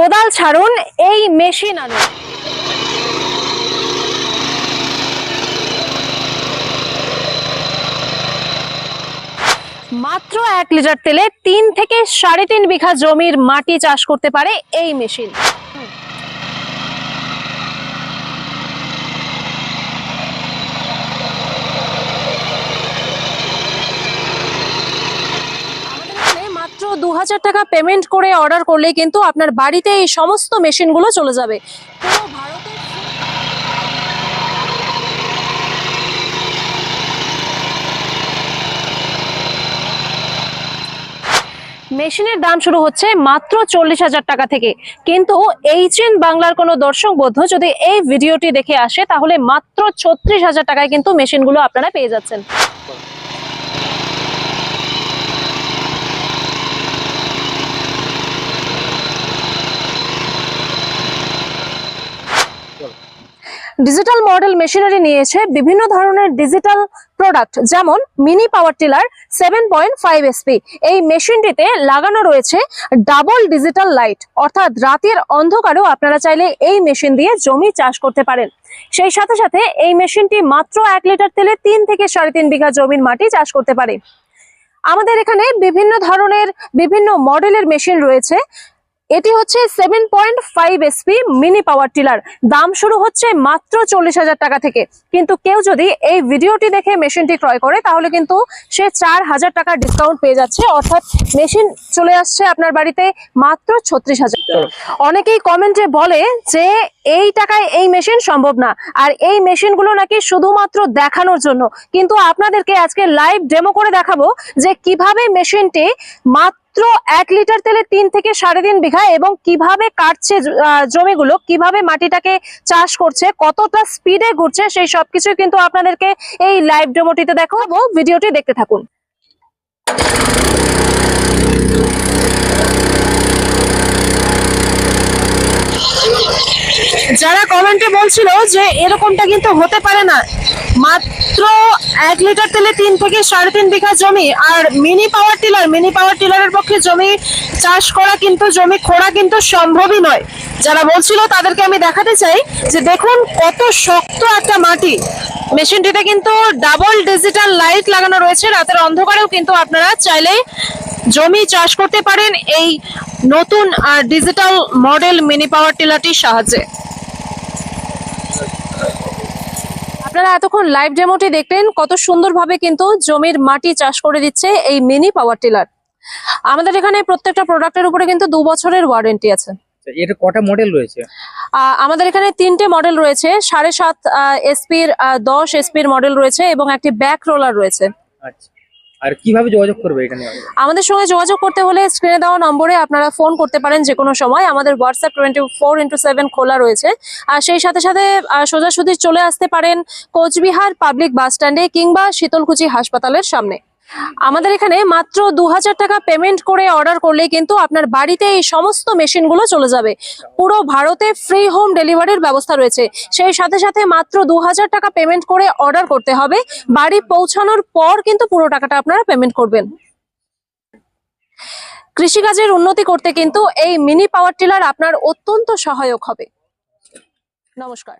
কোদাল ছাড়ুন, এই মেশিন আনুন। মাত্র 1 লিটার তেলে 3 থেকে 3.5 বিঘা জমির মাটি চাষ করতে পারে এই মেশিন। মাত্র 2000 টাকা পেমেন্ট করে অর্ডার করলে কিন্তু আপনার বাড়িতে এই সমস্ত মেশিনগুলো চলে যাবে। পুরো ভারতে মেশিনের দাম শুরু হচ্ছে মাত্র 40,000 টাকা থেকে। কিন্তু এইচএন বাংলার কোনো দর্শক বন্ধু যদি এই ভিডিওটি দেখে আসে তাহলে মাত্র 36,000 টাকায় কিন্তু মেশিনগুলো আপনারা পেয়ে যাচ্ছেন। ডিজিটাল মডেল মেশিনারি নিয়েছে বিভিন্ন ধরনের ডিজিটাল প্রোডাক্ট, যেমন মিনি পাওয়ার টিলার 7.5 এসপি। এই মেশিনটিতে লাগানো রয়েছে ডাবল ডিজিটাল লাইট, অর্থাৎ রাতের অন্ধকারেও আপনারা চাইলে এই মেশিন দিয়ে জমি চাষ করতে পারেন। সেই সাথে সাথে এই মেশিনটি মাত্র 1 লিটার তেলে 3 থেকে 3.5 বিঘা জমির মাটি চাষ করতে পারে। আমাদের এখানে বিভিন্ন ধরনের বিভিন্ন মডেলের মেশিন রয়েছে। এটি হচ্ছে 7.5 এসপি মিনি পাওয়ার টিলার, দাম শুরু হচ্ছে মাত্র 40,000 টাকা থেকে। কিন্তু কেউ যদি এই ভিডিওটি দেখে মেশিনটি ক্রয় করে তাহলে কিন্তু সে 4,000 টাকা ডিসকাউন্ট পেয়ে যাচ্ছে, অর্থাৎ মেশিন চলে আসছে আপনার বাড়িতে মাত্র 36,000। অনেকেই কমেন্টে বলে যে এই টাকায় এই মেশিন সম্ভব না, আর এই মেশিনগুলো নাকি শুধুমাত্র দেখানোর জন্য। কিন্তু আপনাদেরকে আজকে লাইভ ডেমো করে দেখাবো যে কিভাবে মেশিনটি মাত্র 1 লিটার তেলে 3 থেকে 3.5 বিঘা এবং কিভাবে কাটছে জমিগুলো, কিভাবে মাটিটাকে চাষ করছে, কতটা স্পিডে ঘুরছে, সেই সবকিছু কিন্তু আপনাদেরকে এই লাইভ ডেমোটিতে দেখাবো। ভিডিওটি দেখতে থাকুন। যারা কমেন্টে বলছিল যে এরকমটা কিন্তু হতে পারে না, মাত্র 1 লিটার তেলে 3 থেকে 3.5 বিঘা জমি আর মিনি পাওয়ার টিলারের পক্ষে জমি চাষ করা কিন্তু, জমি খোঁড়া কিন্তু সম্ভবই নয়। যারা বলছিল তাদেরকে আমি দেখাতে চাই যে দেখুন কত শক্ত একটা মাটি। মেশিনটিতে কিন্তু ডাবল ডিজিটাল লাইট লাগানো রয়েছে, রাতের অন্ধকারেও কিন্তু আপনারা চাইলেই জমি চাষ করতে পারেন এই নতুন ডিজিটাল মডেল মিনি পাওয়ার টিলারটির সাহায্যে। আপনারা এতক্ষণ লাইভ ডেমোটি দেখলেন, কত সুন্দরভাবে কিন্তু জমির মাটি চাষ করে দিচ্ছে এই মিনি পাওয়ার টিলার। আমাদের এখানে প্রত্যেকটা প্রোডাক্টের উপরে কিন্তু 2 বছরের ওয়ারেন্টি আছে। এর কটা মডেল রয়েছে? আমাদের এখানে 3টে মডেল রয়েছে, 7.5 এসপির, 10 এসপির মডেল রয়েছে এবং একটি ব্যাক রোলার রয়েছে। আচ্ছা, আর কিভাবে যোগাযোগ করবে এটা নিয়ে? আমাদের সঙ্গে যোগাযোগ করতে হলে স্ক্রিনে দেওয়া নম্বরে আপনারা ফোন করতে পারেন যে কোনো সময়। আমাদের হোয়াটসঅ্যাপ 24x7 খোলা রয়েছে। আর সেই সাথে সাথে সোজাসুজি চলে আসতে পারেন কোচবিহার পাবলিক বাস স্ট্যান্ডে কিংবা শীতলকুচি হাসপাতালের সামনে। আমাদের এখানে মাত্র 2000 টাকা পেমেন্ট করে অর্ডার করলে কিন্তু আপনার বাড়িতে এই সমস্ত মেশিনগুলো চলে যাবে। পুরো ভারতে ফ্রি হোম ডেলিভারির ব্যবস্থা রয়েছে। সেই সাথে সাথে মাত্র 2000 টাকা পেমেন্ট করে অর্ডার করতে হবে। বাড়ি পৌঁছানোর পর কিন্তু পুরো টাকাটা আপনারা পেমেন্ট করবেন। কৃষিকাজের উন্নতি করতে কিন্তু এই মিনি পাওয়ার টিলার আপনার অত্যন্ত সহায়ক হবে। নমস্কার।